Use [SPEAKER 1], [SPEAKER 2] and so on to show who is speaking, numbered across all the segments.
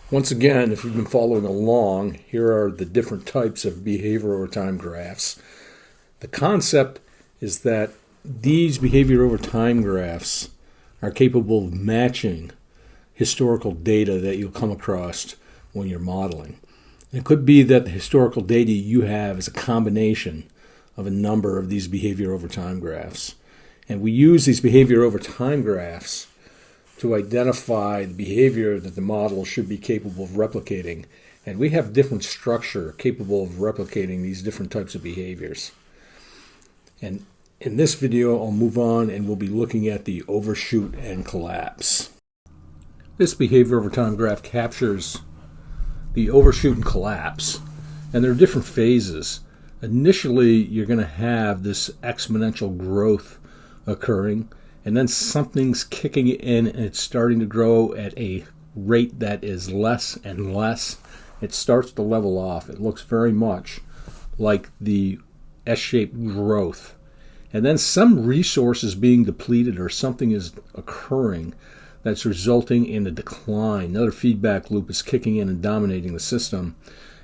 [SPEAKER 1] Once again, if you've been following along, here are the different types of behavior over time graphs. The concept is that these behavior over time graphs are capable of matching historical data that you'll come across when you're modeling. It could be that the historical data you have is a combination of a number of these behavior over time graphs. And we use these behavior over time graphs to identify the behavior that the model should be capable of replicating. And we have different structure capable of replicating these different types of behaviors. And in this video, I'll move on and we'll be looking at the overshoot and collapse. This behavior over time graph captures the overshoot and collapse. And there are different phases. Initially, you're going to have this exponential growth occurring, and then something's kicking in and it's starting to grow at a rate that is less and less. It starts to level off. It looks very much like the S-shaped growth. And then some resource is being depleted or something is occurring that's resulting in a decline. Another feedback loop is kicking in and dominating the system.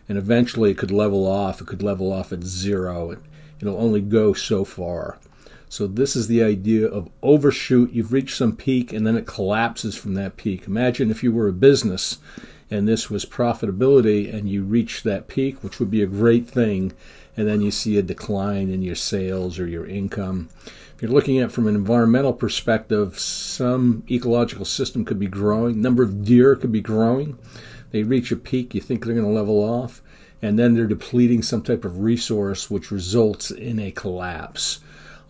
[SPEAKER 1] And eventually it could level off. It could level off at zero. It'll only go so far. So this is the idea of overshoot. You've reached some peak and then it collapses from that peak. Imagine if you were a business and this was profitability and you reach that peak, which would be a great thing, and then you see a decline in your sales or your income. If you're looking at it from an environmental perspective, some ecological system could be growing. Number of deer could be growing. They reach a peak, you think they're going to level off, and then they're depleting some type of resource which results in a collapse.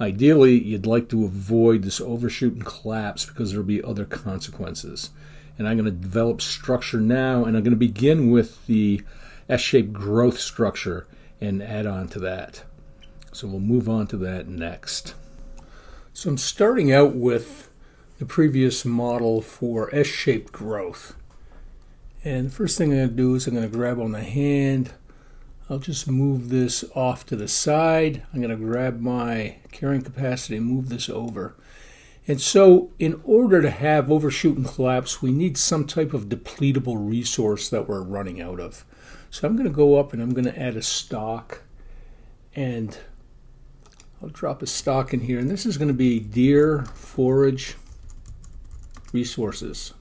[SPEAKER 1] Ideally, you'd like to avoid this overshoot and collapse because there will be other consequences. And I'm going to develop structure now, and I'm going to begin with the S-shaped growth structure and add on to that. So we'll move on to that next. So I'm starting out with the previous model for S-shaped growth. And the first thing I'm going to do is I'm going to grab on the hand. I'll just move this off to the side. I'm going to grab my carrying capacity and move this over. And so in order to have overshoot and collapse, we need some type of depletable resource that we're running out of. So I'm going to go up and I'm going to add a stock. And I'll drop a stock in here. And this is going to be deer forage resources.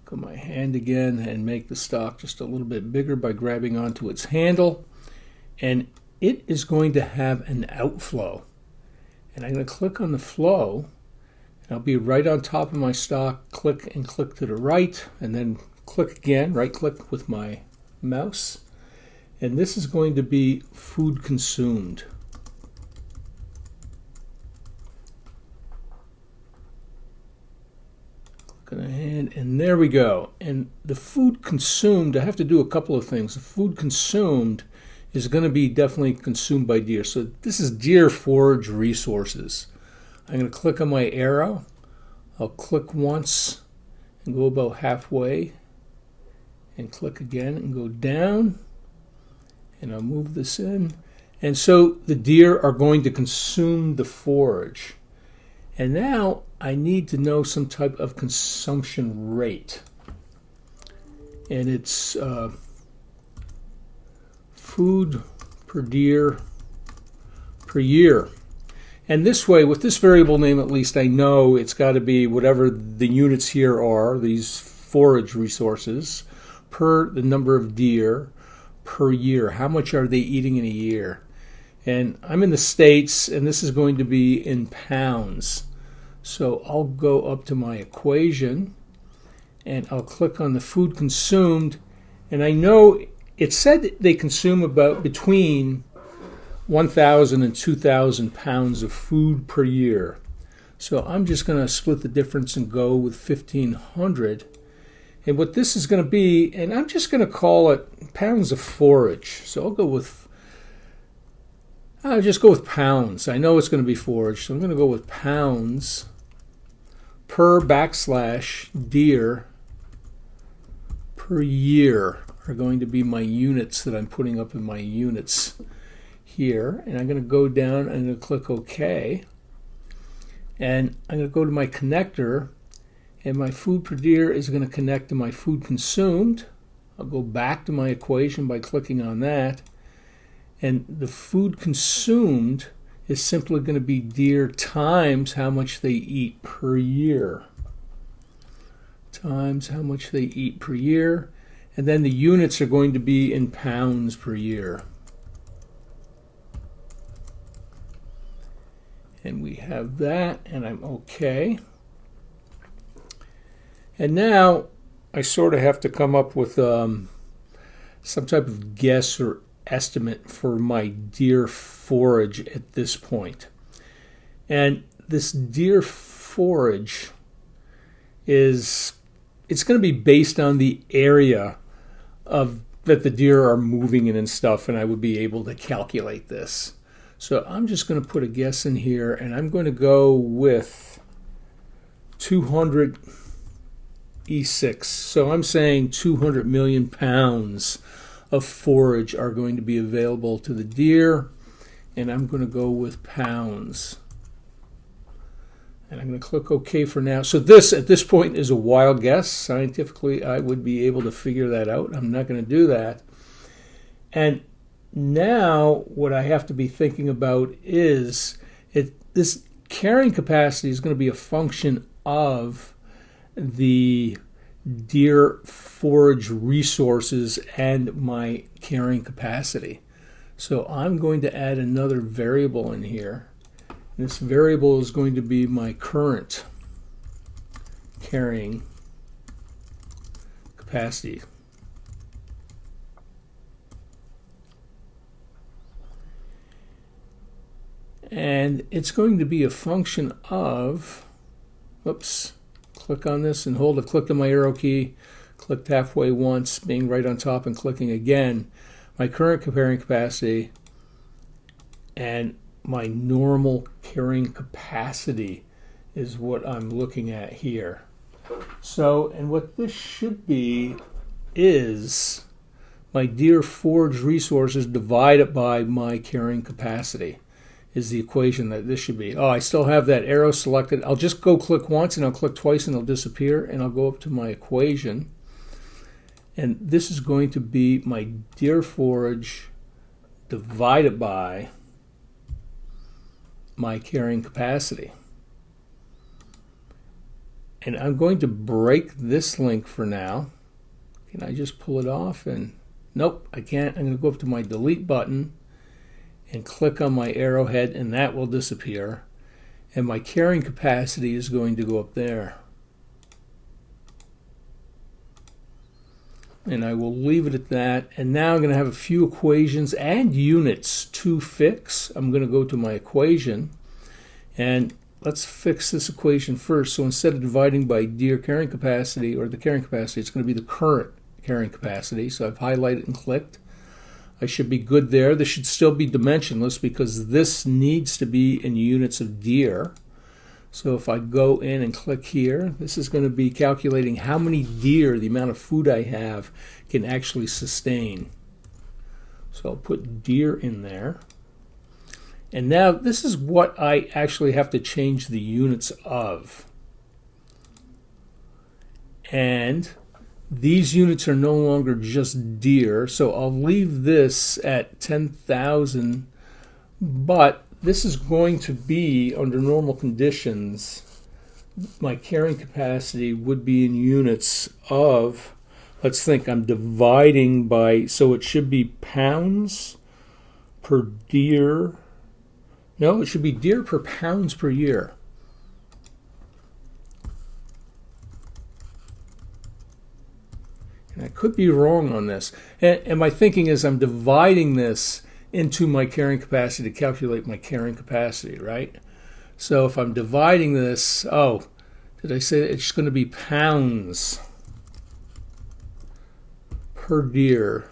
[SPEAKER 1] Go my hand again and make the stock just a little bit bigger by grabbing onto its handle. And it is going to have an outflow. And I'm going to click on the flow. And I'll be right on top of my stock. Click and click to the right. And then click again, right click with my mouse. And this is going to be food consumed. And there we go. And the food consumed, I have to do a couple of things. The food consumed is going to be definitely consumed by deer. So this is deer forage resources. I'm going to click on my arrow. I'll click once and go about halfway and click again and go down. And I'll move this in. And so the deer are going to consume the forage. And now I need to know some type of consumption rate. And it's food per deer per year. And this way, with this variable name at least, I know it's got to be whatever the units here are, these forage resources, per the number of deer per year. How much are they eating in a year? And I'm in the States, and this is going to be in pounds. So I'll go up to my equation and I'll click on the food consumed, and I know it said they consume about between 1,000 and 2,000 pounds of food per year. So I'm just going to split the difference and go with 1,500. And what this is going to be, and I'm just going to call it pounds of forage. So I'll just go with pounds. I know it's going to be forage, so I'm going to go with pounds per / deer per year are going to be my units that I'm putting up in my units here. And I'm going to go down and I'm going to click OK. And I'm going to go to my connector And my food per deer is going to connect to my food consumed. I'll go back to my equation by clicking on that. And the food consumed is simply going to be deer times how much they eat per year. Times how much they eat per year. And then the units are going to be in pounds per year. And we have that, and I'm okay. And now I sort of have to come up with some type of guess or estimate for my deer forage at this point. And this deer forage it's going to be based on the area that the deer are moving in and stuff, and I would be able to calculate this. So I'm just going to put a guess in here, and I'm going to go with 200 E6. So I'm saying 200 million pounds of forage are going to be available to the deer, and I'm going to go with pounds. And I'm going to click OK for now. So this, at this point, is a wild guess. Scientifically, I would be able to figure that out. I'm not going to do that. And now what I have to be thinking about is this carrying capacity is going to be a function of the deer forage resources and my carrying capacity. So I'm going to add another variable in here. This variable is going to be my current carrying capacity. And it's going to be a function of, oops, click on this and hold it, click on my arrow key, clicked halfway once, being right on top and clicking again, my current carrying capacity and my normal carrying capacity is what I'm looking at here. So, and what this should be is my deer forage resources divided by my carrying capacity is the equation that this should be. Oh, I still have that arrow selected. I'll just go click once and I'll click twice and it'll disappear, and I'll go up to my equation. And this is going to be my deer forage divided by my carrying capacity. And I'm going to break this link for now. Can I just pull it off? And nope, I can't. I'm going to go up to my delete button and click on my arrowhead, and that will disappear. And my carrying capacity is going to go up there. And I will leave it at that. And now I'm going to have a few equations and units to fix. I'm going to go to my equation, and let's fix this equation first. So instead of dividing by deer carrying capacity, or the carrying capacity, it's going to be the current carrying capacity. So I've highlighted and clicked. I should be good there. This should still be dimensionless because this needs to be in units of deer. So if I go in and click here, this is going to be calculating how many deer, the amount of food I have, can actually sustain. So I'll put deer in there. And now this is what I actually have to change the units of. And these units are no longer just deer, so I'll leave this at 10,000, but this is going to be, under normal conditions, my carrying capacity would be in units of, let's think, I'm dividing by, so it should be pounds per deer. No, it should be deer per pounds per year. And I could be wrong on this. And my thinking is I'm dividing this into my carrying capacity to calculate my carrying capacity, right? So if I'm dividing this, oh, did I say it's going to be pounds per deer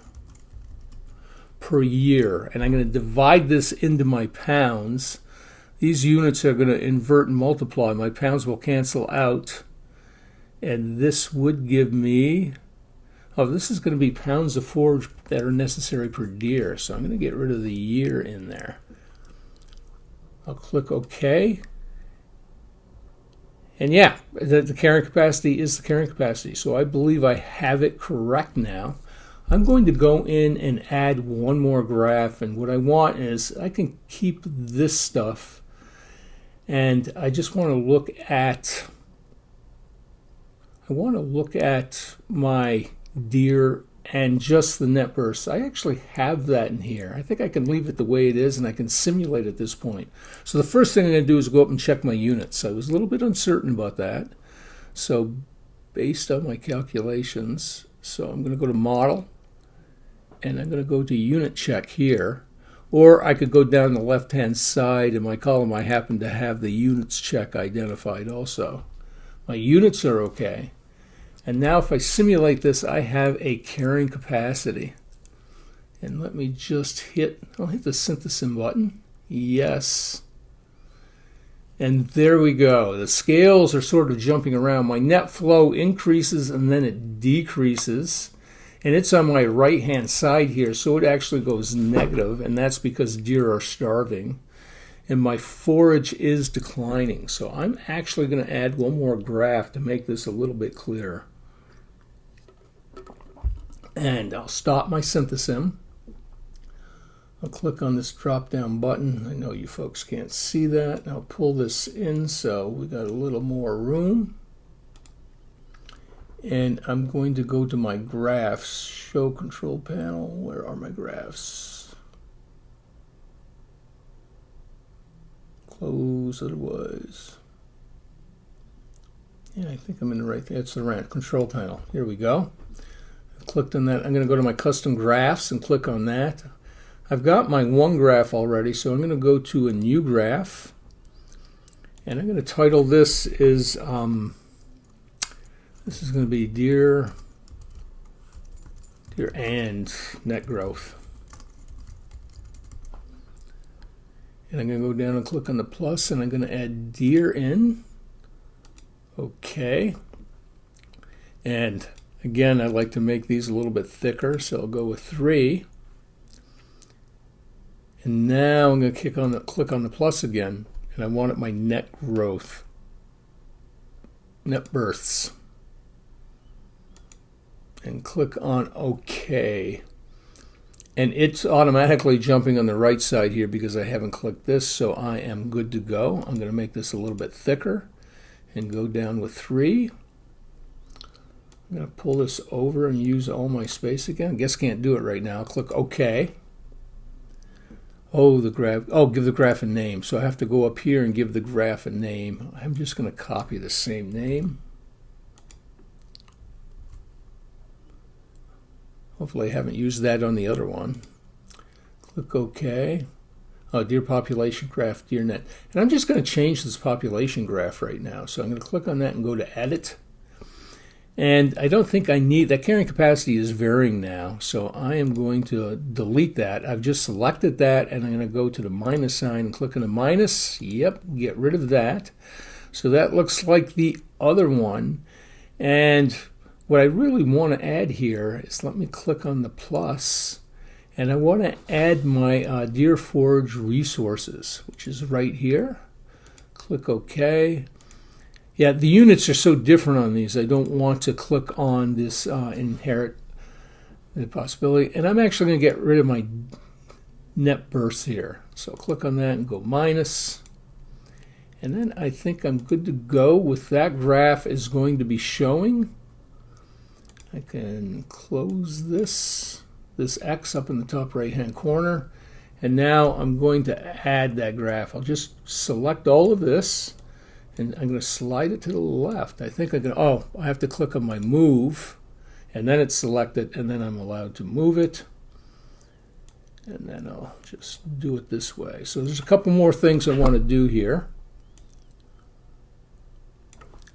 [SPEAKER 1] per year? And I'm going to divide this into my pounds. These units are going to invert and multiply. My pounds will cancel out. And this would give me, oh, this is going to be pounds of forage that are necessary per deer. So I'm going to get rid of the year in there. I'll click OK. And yeah, the carrying capacity is the carrying capacity. So I believe I have it correct now. I'm going to go in and add one more graph. And what I want is I can keep this stuff. And I just want to look at, my deer and just the net bursts. I actually have that in here. I think I can leave it the way it is and I can simulate at this point. So the first thing I'm going to do is go up and check my units. I was a little bit uncertain about that. So based on my calculations, so I'm going to go to model and I'm going to go to unit check here. Or I could go down the left hand side. In my column I happen to have the units check identified also. My units are okay. And now if I simulate this, I have a carrying capacity. And let me just I'll hit the synthesis button. Yes. And there we go. The scales are sort of jumping around. My net flow increases and then it decreases. And it's on my right hand side here, so it actually goes negative, and that's because deer are starving. And my forage is declining. So I'm actually going to add one more graph to make this a little bit clearer. And I'll stop my synthesis. I'll click on this drop down button. I know you folks can't see that. I'll pull this in so we got a little more room. And I'm going to go to my graphs, show control panel. Where are my graphs? Close otherwise. Yeah, I think I'm in the right thing. It's the right control panel. Here we go. Clicked on that. I'm going to go to my custom graphs and click on that. I've got my one graph already, so I'm going to go to a new graph, and I'm going to title this is going to be deer and net growth. And I'm going to go down and click on the plus, and I'm going to add deer in. Okay. And again, I'd like to make these a little bit thicker, so I'll go with 3. And now I'm going to click on the plus again, and I want it my net growth, net births. And click on OK. And it's automatically jumping on the right side here because I haven't clicked this, so I am good to go. I'm going to make this a little bit thicker and go down with 3. I'm going to pull this over and use all my space again. I guess can't do it right now. Click OK. Oh, the graph. Oh, give the graph a name. So I have to go up here and give the graph a name. I'm just going to copy the same name. Hopefully I haven't used that on the other one. Click OK. Oh, deer population graph, deer net. And I'm just going to change this population graph right now. So I'm going to click on that and go to Edit. And I don't think I need, that carrying capacity is varying now, so I am going to delete that. I've just selected that, and I'm going to go to the minus sign and click on the minus. Yep, get rid of that. So that looks like the other one. And what I really want to add here is, let me click on the plus, and I want to add my deer forage resources, which is right here. Click OK. Yeah, the units are so different on these. I don't want to click on this inherit the possibility. And I'm actually going to get rid of my net bursts here. So click on that and go minus. And then I think I'm good to go with that. Graph is going to be showing. I can close this X up in the top right hand corner. And now I'm going to add that graph. I'll just select all of this. And I'm going to slide it to the left. I think I have to click on my move, and then it's selected, and then I'm allowed to move it. And then I'll just do it this way. So there's a couple more things I want to do here.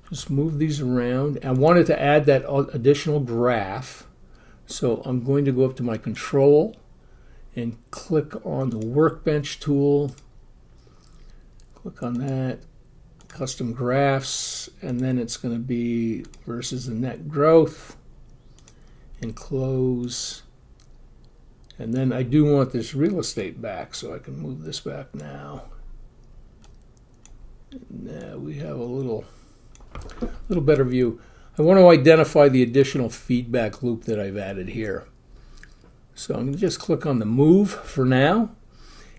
[SPEAKER 1] Just move these around. I wanted to add that additional graph. So I'm going to go up to my control and click on the workbench tool. Click on that. Custom graphs, and then it's going to be versus the net growth, and close. And then I do want this real estate back, so I can move this back now. And now we have a little A little better view. I want to identify the additional feedback loop that I've added here. So I'm going to just click on the move for now.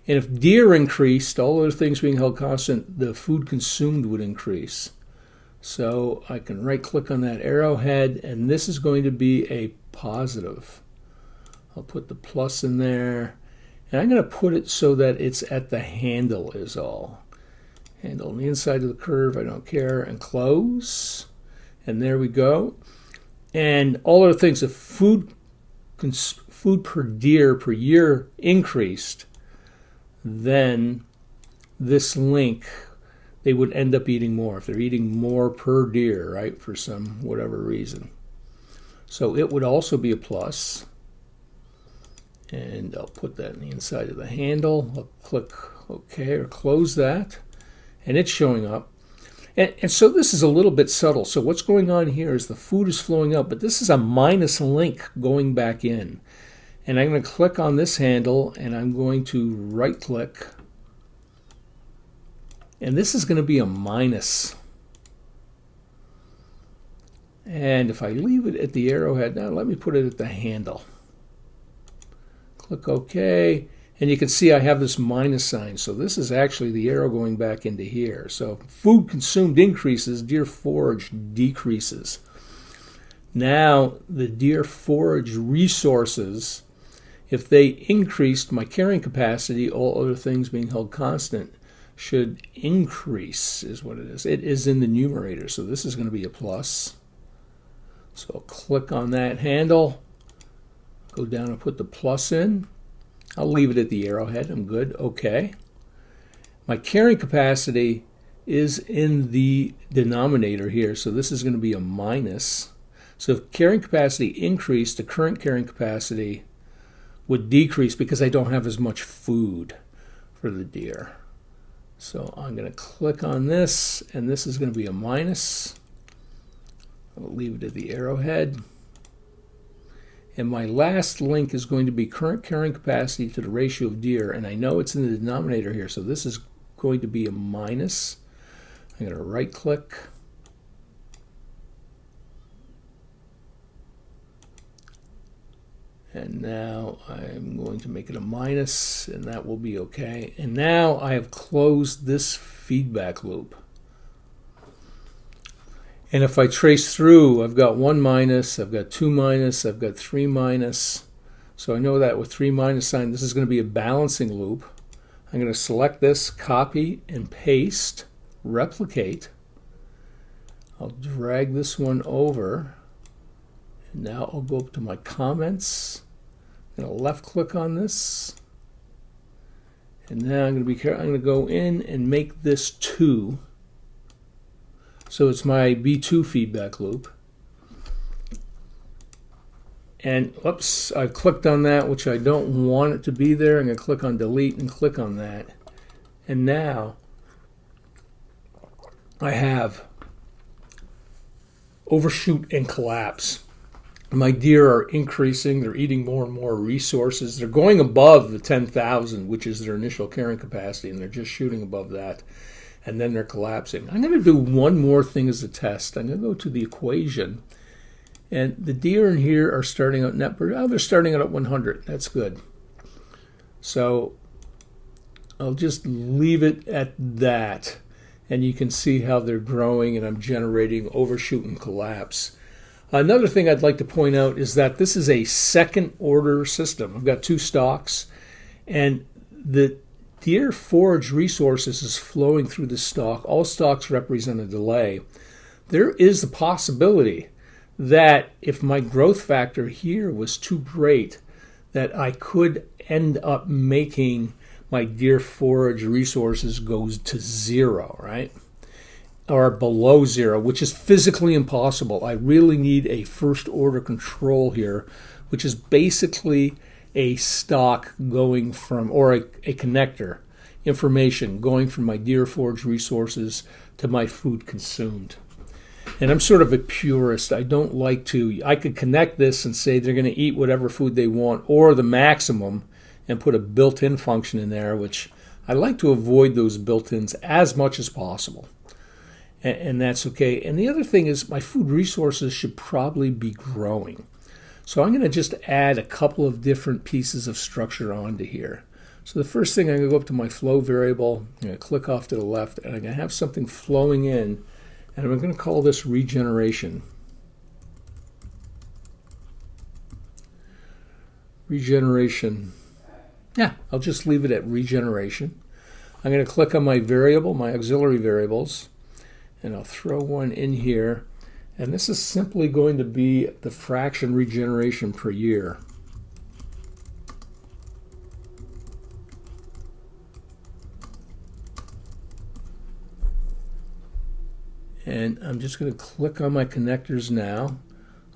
[SPEAKER 1] And if deer increased, all other things being held constant, the food consumed would increase. So I can right click on that arrowhead, and this is going to be a positive. I'll put the plus in there, and I'm going to put it so that it's at the handle is all. Handle on the inside of the curve, I don't care, and close. And there we go. And all other things, if food per deer per year increased, then this link, they would end up eating more. If they're eating more per deer, right, for some whatever reason. So it would also be a plus. And I'll put that in the inside of the handle. I'll click OK or close that. And it's showing up. And so this is a little bit subtle. So what's going on here is the food is flowing up, but this is a minus link going back in. And I'm going to click on this handle, and I'm going to right click. And this is going to be a minus. And if I leave it at the arrowhead, now let me put it at the handle. Click OK. And you can see I have this minus sign. So this is actually the arrow going back into here. So food consumed increases, deer forage decreases. Now the deer forage resources, if they increased my carrying capacity, all other things being held constant, should increase is what it is. It is in the numerator, so this is going to be a plus. So I'll click on that handle, go down and put the plus in. I'll leave it at the arrowhead. I'm good. OK. My carrying capacity is in the denominator here, so this is going to be a minus. So if carrying capacity increased, the current carrying capacity would decrease because I don't have as much food for the deer. So I'm going to click on this, and this is going to be a minus. I'll leave it at the arrowhead. And my last link is going to be current carrying capacity to the ratio of deer, and I know it's in the denominator here, so this is going to be a minus. I'm going to right click. And now I'm going to make it a minus, and that will be okay. And now I have closed this feedback loop. And if I trace through, I've got 1 minus, I've got 2 minus, I've got 3 minus. So I know that with 3 minus sign, this is going to be a balancing loop. I'm going to select this, copy and paste, replicate. I'll drag this one over. And now I'll go up to my comments. I'm going to left click on this. And now I'm going to be careful. I'm going to go in and make this 2. So it's my B2 feedback loop. And oops, I've clicked on that, which I don't want it to be there. I'm going to click on delete and click on that. And now I have overshoot and collapse. My deer are increasing. They're eating more and more resources. They're going above the 10,000, which is their initial carrying capacity, and they're just shooting above that. And then they're collapsing. I'm going to do one more thing as a test. I'm going to go to the equation. And the deer in here are starting out net per, they're starting out at 100. That's good. So I'll just leave it at that. And you can see how they're growing, and I'm generating overshoot and collapse. Another thing I'd like to point out is that this is a second order system. I've got 2 stalks, and the deer forage resources is flowing through the stalk. All stalks represent a delay. There is the possibility that if my growth factor here was too great, that I could end up making my deer forage resources go to 0, right? Or below 0, which is physically impossible. I really need a first order control here, which is basically a stalk going from, or a connector, information going from my deer forage resources to my food consumed. And I'm sort of a purist. I don't like to, I could connect this and say they're going to eat whatever food they want, or the maximum, and put a built-in function in there, which I like to avoid those built-ins as much as possible. and that's okay. And the other thing is my food resources should probably be growing. So I'm going to just add a couple of different pieces of structure onto here. So the first thing, I'm going to go up to my flow variable, I'm going to click off to the left, and I'm going to have something flowing in, and I'm going to call this regeneration. Regeneration. Yeah, I'll just leave it at regeneration. I'm going to click on my variable, my auxiliary variables, and I'll throw one in here. And this is simply going to be the fraction regeneration per year. And I'm just going to click on my connectors now.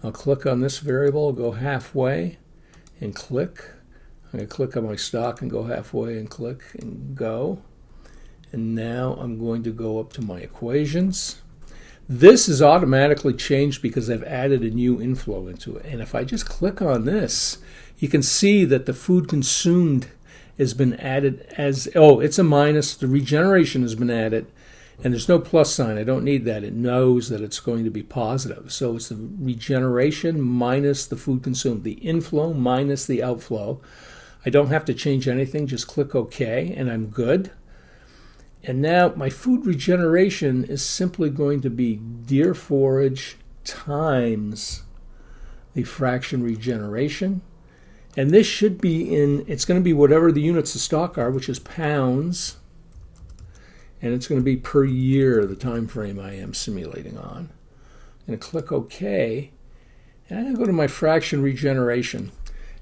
[SPEAKER 1] I'll click on this variable, go halfway, and click. I'm going to click on my stock and go halfway and click and go. And now I'm going to go up to my equations. This is automatically changed because I've added a new inflow into it. And if I just click on this, you can see that the food consumed has been added as, oh, it's a minus. The regeneration has been added. And there's no plus sign. I don't need that. It knows that it's going to be positive. So it's the regeneration minus the food consumed, the inflow minus the outflow. I don't have to change anything. Just click OK, and I'm good. And now my food regeneration is simply going to be deer forage times the fraction regeneration. And this should be it's going to be whatever the units of stock are, which is pounds. And it's going to be per year, the time frame I am simulating on. I'm going to click OK. And I'm going to go to my fraction regeneration.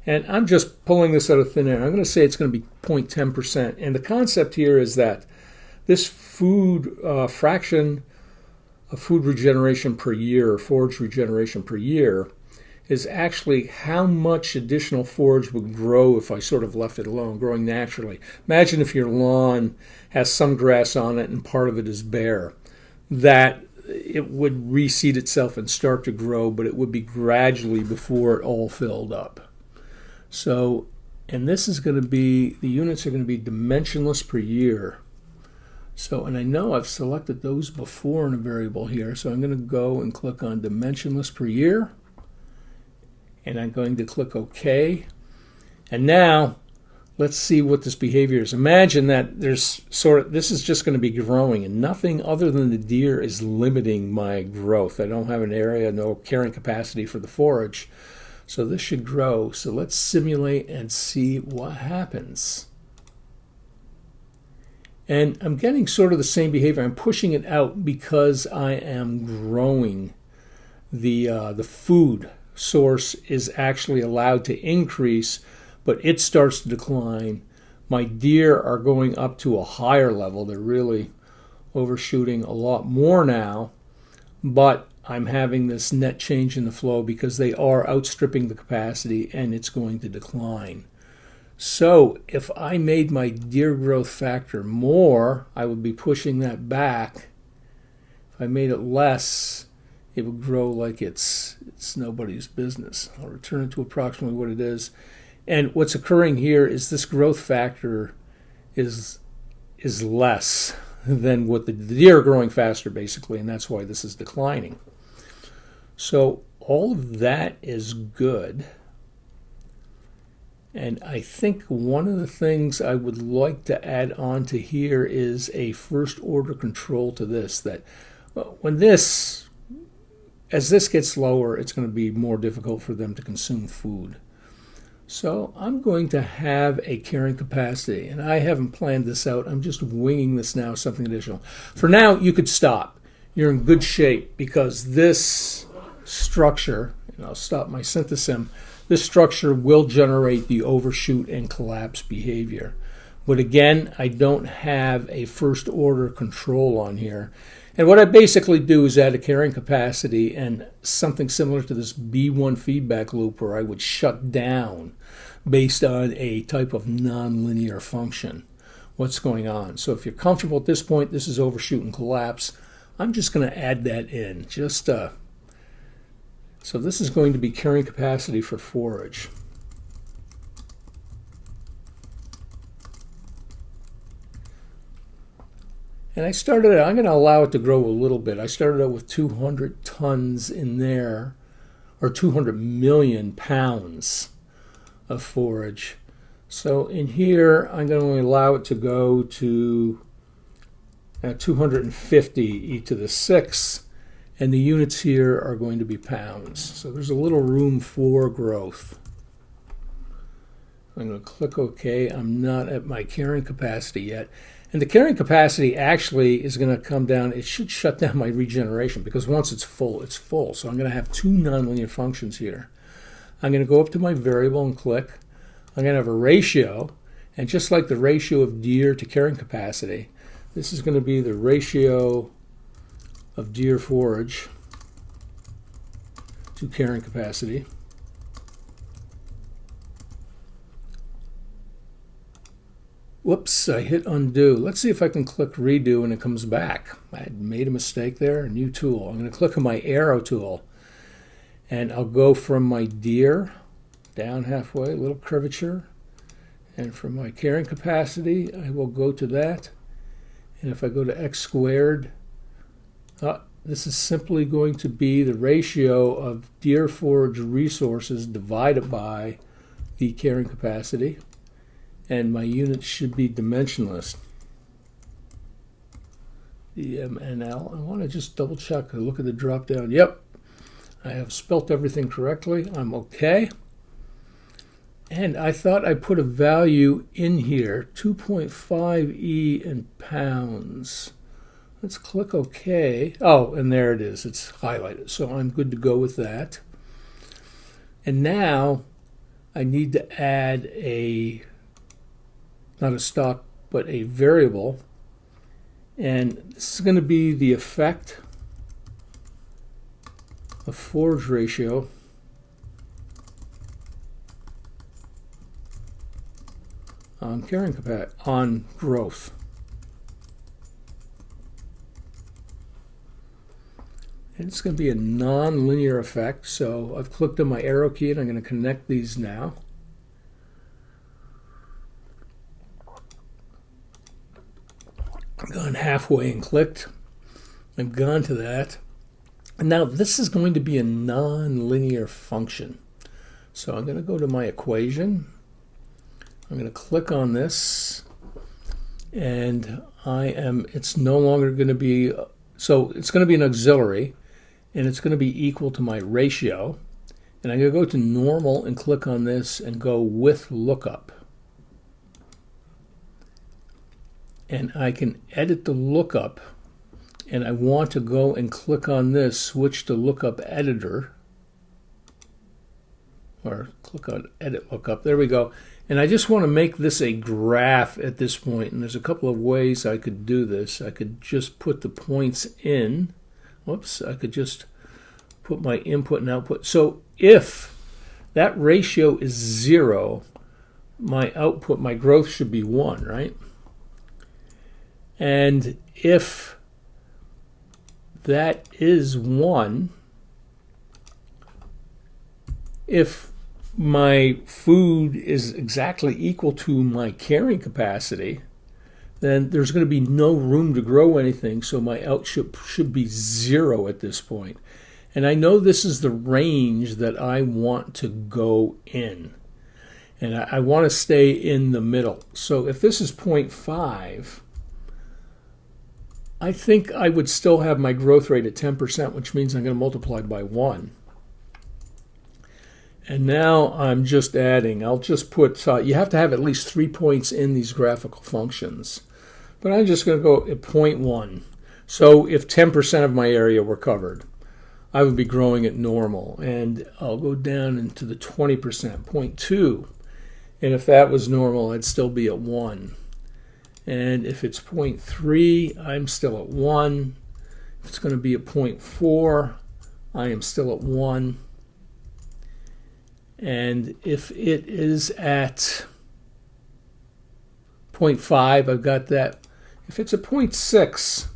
[SPEAKER 1] And I'm just pulling this out of thin air. I'm going to say it's going to be 0.10%. And the concept here is that this food fraction of food regeneration per year, or forage regeneration per year, is actually how much additional forage would grow if I sort of left it alone, growing naturally. Imagine if your lawn has some grass on it and part of it is bare, that it would reseed itself and start to grow, but it would be gradually before it all filled up. So, and this is going to be, the units are going to be dimensionless per year. So, and I know I've selected those before in a variable here, so I'm going to go and click on dimensionless per year, and I'm going to click OK. And now, let's see what this behavior is. Imagine that this is just going to be growing, and nothing other than the deer is limiting my growth. I don't have an area, no carrying capacity for the forage, so this should grow. So let's simulate and see what happens. And I'm getting sort of the same behavior. I'm pushing it out because I am growing. The food source is actually allowed to increase, but it starts to decline. My deer are going up to a higher level. They're really overshooting a lot more now, but I'm having this net change in the flow because they are outstripping the capacity, and it's going to decline. So if I made my deer growth factor more, I would be pushing that back. If I made it less, it would grow like it's nobody's business. I'll return it to approximately what it is. And what's occurring here is this growth factor is less than what the deer are growing faster, basically, and that's why this is declining. So all of that is good. And I think one of the things I would like to add on to here is a first order control to this, that when as this gets lower, it's going to be more difficult for them to consume food. So I'm going to have a carrying capacity, and I haven't planned this out. I'm just winging this now, something additional. For now, you could stop. You're in good shape because this structure, and I'll stop my synthesim, this structure will generate the overshoot and collapse behavior. But again, I don't have a first order control on here. And what I basically do is add a carrying capacity and something similar to this B1 feedback loop where I would shut down based on a type of nonlinear function what's going on. So if you're comfortable at this point, this is overshoot and collapse. I'm just going to add that in. So this is going to be carrying capacity for forage. And I started out, I'm going to allow it to grow a little bit. I started out with 200 tons in there, or 200 million pounds of forage. So in here, I'm going to allow it to go to 250 e to the 6th, and the units here are going to be pounds. So there's a little room for growth. I'm going to click OK. I'm not at my carrying capacity yet. And the carrying capacity actually is going to come down. It should shut down my regeneration because once it's full, it's full. So I'm going to have two nonlinear functions here. I'm going to go up to my variable and click. I'm going to have a ratio. And just like the ratio of deer to carrying capacity, this is going to be the ratio of deer forage to carrying capacity. Whoops, I hit undo. Let's see if I can click redo and it comes back. I made a mistake there. New tool. I'm going to click on my arrow tool and I'll go from my deer down halfway, a little curvature. And from my carrying capacity, I will go to that. And if I go to x squared, this is simply going to be the ratio of deer forage resources divided by the carrying capacity. And my units should be dimensionless. DMNL. I want to just double check. Look at the drop down. Yep, I have spelt everything correctly. I'm okay. And I thought I put a value in here, 2.5 E in pounds. Let's click OK. Oh, and there it is. It's highlighted. So I'm good to go with that. And now I need to add not a stock, but a variable. And this is going to be the effect of forage ratio on carrying capacity, on growth. And it's going to be a non-linear effect. So I've clicked on my arrow key and I'm going to connect these now. I've gone halfway and clicked. I've gone to that. And now this is going to be a non-linear function. So I'm going to go to my equation. I'm going to click on this. And it's no longer going to be, so it's going to be an auxiliary. And it's going to be equal to my ratio. And I'm going to go to normal and click on this and go with lookup. And I can edit the lookup, and I want to go and click on this, switch to lookup editor, or click on edit lookup. There we go. And I just want to make this a graph at this point, and there's a couple of ways I could do this. I could just put the points in. Whoops, I could just put my input and output. So if that ratio is 0, my output, my growth should be 1, right? And if that is 1, if my food is exactly equal to my carrying capacity, then there's going to be no room to grow anything, so my output should be 0 at this point. And I know this is the range that I want to go in. And I want to stay in the middle. So if this is 0.5, I think I would still have my growth rate at 10%, which means I'm going to multiply by 1. And now I'm just adding. I'll just put, you have to have at least 3 points in these graphical functions. But I'm just going to go at 0.1. So if 10% of my area were covered, I would be growing at normal. And I'll go down into the 20%, 0.2. And if that was normal, I'd still be at 1. And if it's 0.3, I'm still at 1. If it's going to be at 0.4, I am still at 1. And if it is at 0.5, I've got that. If it's at 0.6,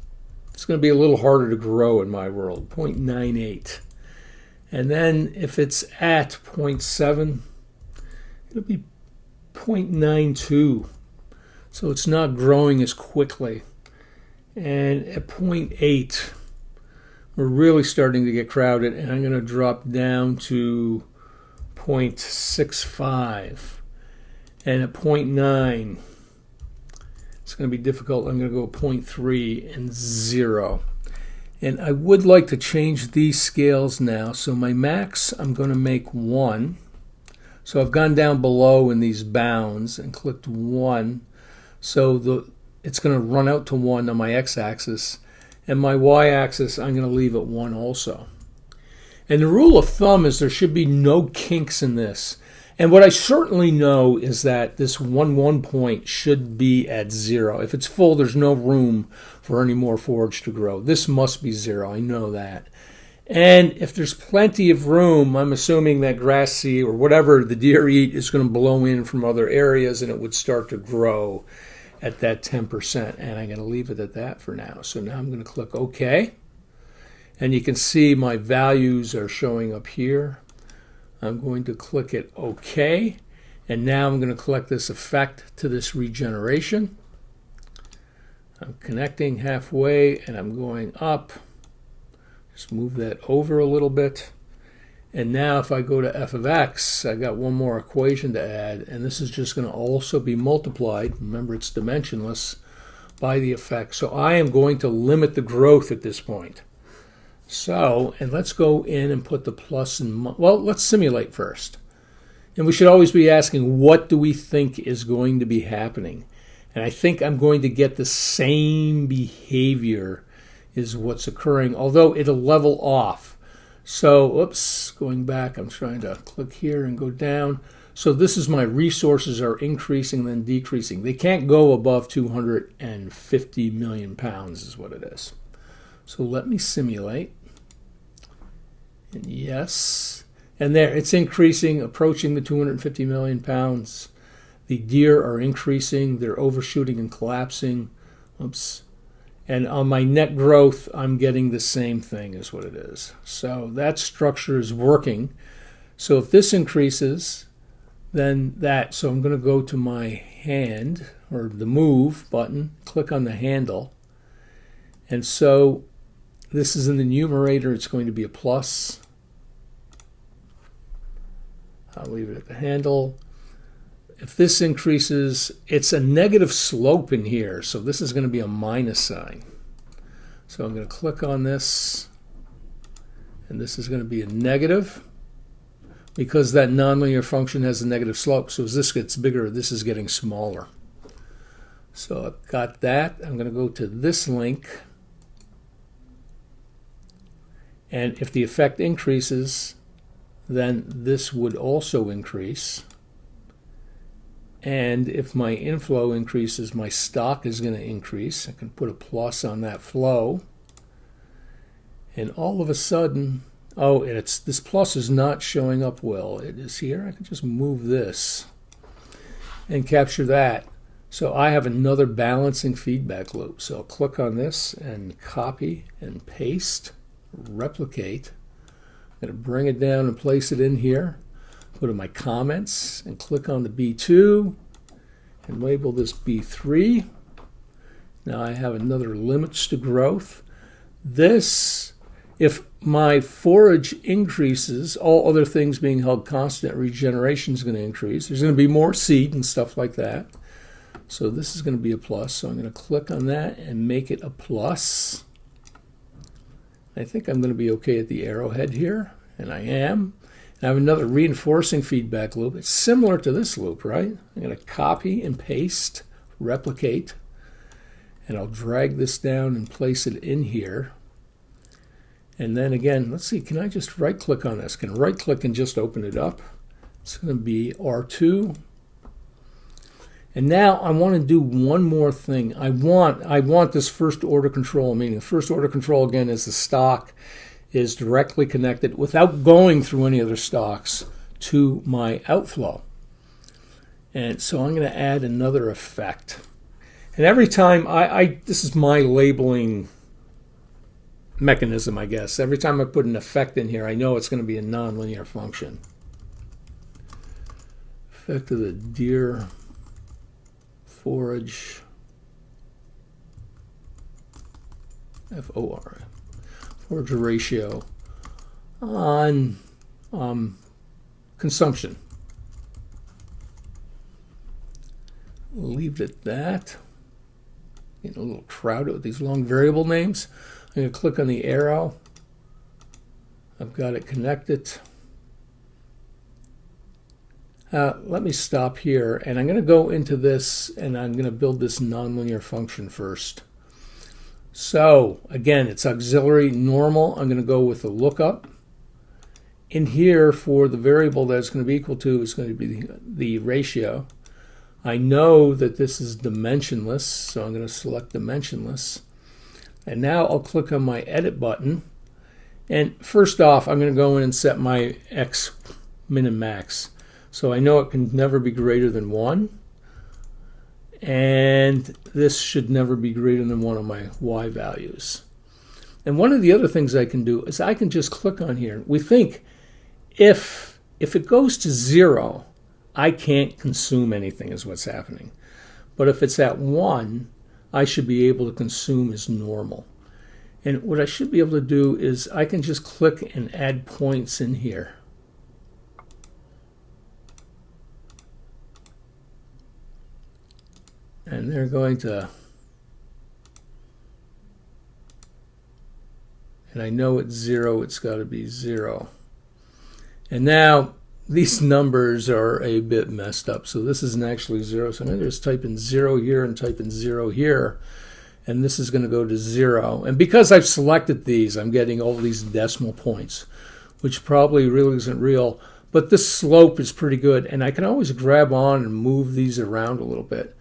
[SPEAKER 1] it's going to be a little harder to grow in my world, 0.98. And then if it's at 0.7, it'll be 0.92. So it's not growing as quickly. And at 0.8, we're really starting to get crowded, and I'm going to drop down to 0.65. And at 0.9, it's going to be difficult. I'm going to go 0.3 and 0. And I would like to change these scales now. So my max, I'm going to make 1. So I've gone down below in these bounds and clicked 1. So it's going to run out to 1 on my x-axis. And my y-axis, I'm going to leave at 1 also. And the rule of thumb is there should be no kinks in this. And what I certainly know is that this 1 point should be at 0. If it's full, there's no room for any more forage to grow. This must be 0. I know that. And if there's plenty of room, I'm assuming that grass seed or whatever the deer eat is going to blow in from other areas, and it would start to grow at that 10%. And I'm going to leave it at that for now. So now I'm going to click OK. And you can see my values are showing up here. I'm going to click it OK. And now I'm going to collect this effect to this regeneration. I'm connecting halfway and I'm going up. Just move that over a little bit. And now if I go to f of x, I got one more equation to add. And this is just going to also be multiplied. Remember, it's dimensionless by the effect. So I am going to limit the growth at this point. So, and let's go in and put the plus and, well, let's simulate first. And we should always be asking, what do we think is going to be happening? And I think I'm going to get the same behavior is what's occurring, although it'll level off. So, oops, going back, I'm trying to click here and go down. So this is my resources are increasing, then decreasing. They can't go above 250 million pounds is what it is. So let me simulate. And yes, and there it's increasing, approaching the 250 million pounds. The deer are increasing, they're overshooting and collapsing. Oops. And on my net growth, I'm getting the same thing is what it is. So that structure is working. So if this increases, then that. So I'm going to go to my hand, or the move button, click on the handle. And so this is in the numerator, it's going to be a plus. I'll leave it at the handle. If this increases, it's a negative slope in here, so this is going to be a minus sign. So I'm going to click on this, and this is going to be a negative, because that nonlinear function has a negative slope. So as this gets bigger, this is getting smaller. So I've got that. I'm going to go to this link. And if the effect increases, then this would also increase. And if my inflow increases, my stock is going to increase. I can put a plus on that flow. And all of a sudden, oh, this plus is not showing up well. It is here. I can just move this and capture that. So I have another balancing feedback loop. So I'll click on this and copy and paste, replicate. I'm going to bring it down and place it in here. Go to my comments and click on the B2 and label this B3. Now I have another limits to growth. This, if my forage increases, all other things being held constant, regeneration is going to increase. There's going to be more seed and stuff like that. So this is going to be a plus. So I'm going to click on that and make it a plus. I think I'm going to be okay at the arrowhead here, and I am. I have another reinforcing feedback loop. It's similar to this loop, right? I'm going to copy and paste, replicate, and I'll drag this down and place it in here. And then again, let's see, can I just right-click on this? Can right-click and just open it up? It's going to be R2. And now I want to do one more thing. I want this first order control, meaning first order control again is the stock is directly connected without going through any other stocks to my outflow. And so I'm going to add another effect. And every time this is my labeling mechanism, I guess. Every time I put an effect in here, I know it's going to be a nonlinear function. Effect of the deer forage F-O-R, forge a ratio on consumption. Leave it at that. Getting a little crowded with these long variable names. I'm going to click on the arrow. I've got it connected. Let me stop here, and I'm going to go into this, and I'm going to build this nonlinear function first. So, again, it's auxiliary normal. I'm going to go with the lookup. In here, for the variable that's going to be equal to is going to be the ratio. I know that this is dimensionless, so I'm going to select dimensionless. And now I'll click on my edit button. And first off, I'm going to go in and set my x min and max. So I know it can never be greater than 1. And this should never be greater than one of my y values. And one of the other things I can do is I can just click on here. We think if it goes to 0, I can't consume anything is what's happening. But if it's at 1, I should be able to consume as normal. And what I should be able to do is I can just click and add points in here. And they're going to, and I know it's 0, it's got to be 0. And now these numbers are a bit messed up, so this isn't actually 0. So I'm going to just type in 0 here and type in 0 here, and this is going to go to 0. And because I've selected these, I'm getting all these decimal points, which probably really isn't real, but this slope is pretty good, and I can always grab on and move these around a little bit.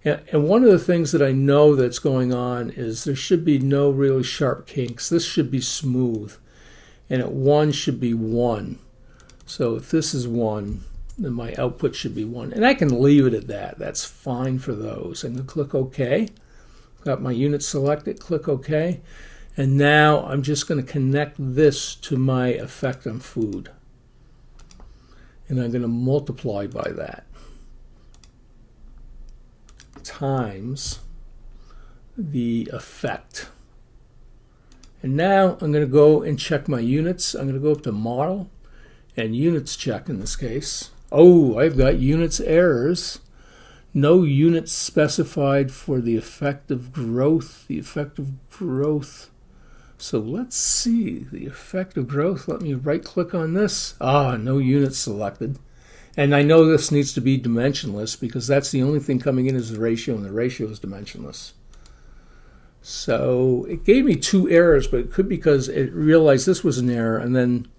[SPEAKER 1] And one of the things that I know that's going on is there should be no really sharp kinks. This should be smooth, and at 1 should be 1. So if this is 1, then my output should be 1. And I can leave it at that. That's fine for those. I'm going to click OK. Got my unit selected. Click OK. And now I'm just going to connect this to my effect on food. And I'm going to multiply by that times the effect. And now I'm going to go and check my units. I'm going to go up to Model and Units Check in this case. Oh, I've got units errors. No units specified for the effect of growth. The effect of growth. So let's see the effect of growth. Let me right click on this. No units selected. And I know this needs to be dimensionless because that's the only thing coming in is the ratio, and the ratio is dimensionless. So it gave me 2 errors, but it could be because it realized this was an error, and then,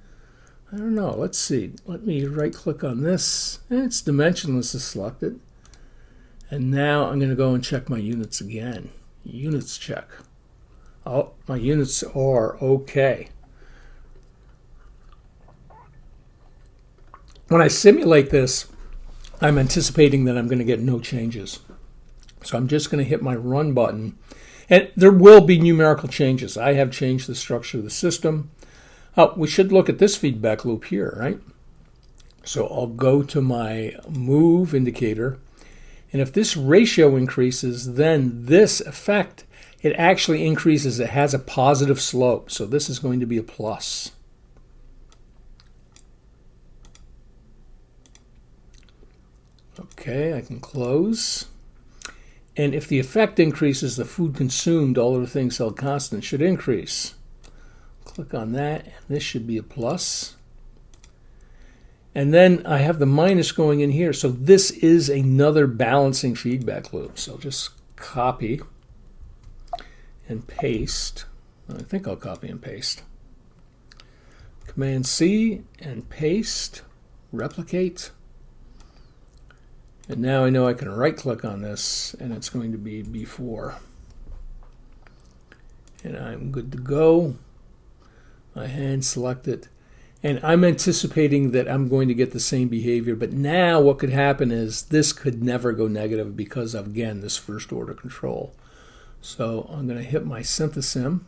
[SPEAKER 1] I don't know, let's see. Let me right click on this, and it's dimensionless is selected. And now I'm going to go and check my units again. Units check. Oh, my units are okay. When I simulate this, I'm anticipating that I'm going to get no changes. So I'm just going to hit my Run button. And there will be numerical changes. I have changed the structure of the system. We should look at this feedback loop here, right? So I'll go to my move indicator. And if this ratio increases, then this effect, it actually increases. It has a positive slope. So this is going to be a plus. Okay, I can close. And if the effect increases, the food consumed, all other things held constant, should increase. Click on that, and this should be a plus. And then I have the minus going in here. So this is another balancing feedback loop. So just copy and paste. I think I'll copy and paste. Command C and paste, replicate. And now I know I can right click on this and it's going to be before. And I'm good to go. My hand selected. And I'm anticipating that I'm going to get the same behavior. But now what could happen is this could never go negative because of, again, this first order control. So I'm going to hit my synthesim.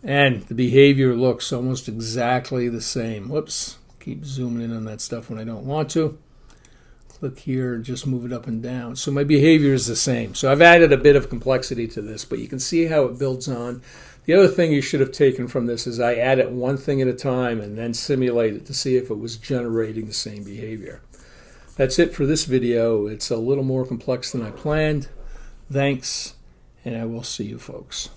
[SPEAKER 1] And the behavior looks almost exactly the same. Whoops. Keep zooming in on that stuff when I don't want to. click here and just move it up and down. So my behavior is the same. So I've added a bit of complexity to this, but you can see how it builds on. The other thing you should have taken from this is I added one thing at a time and then simulate it to see if it was generating the same behavior. That's it for this video. It's a little more complex than I planned. Thanks, and I will see you folks.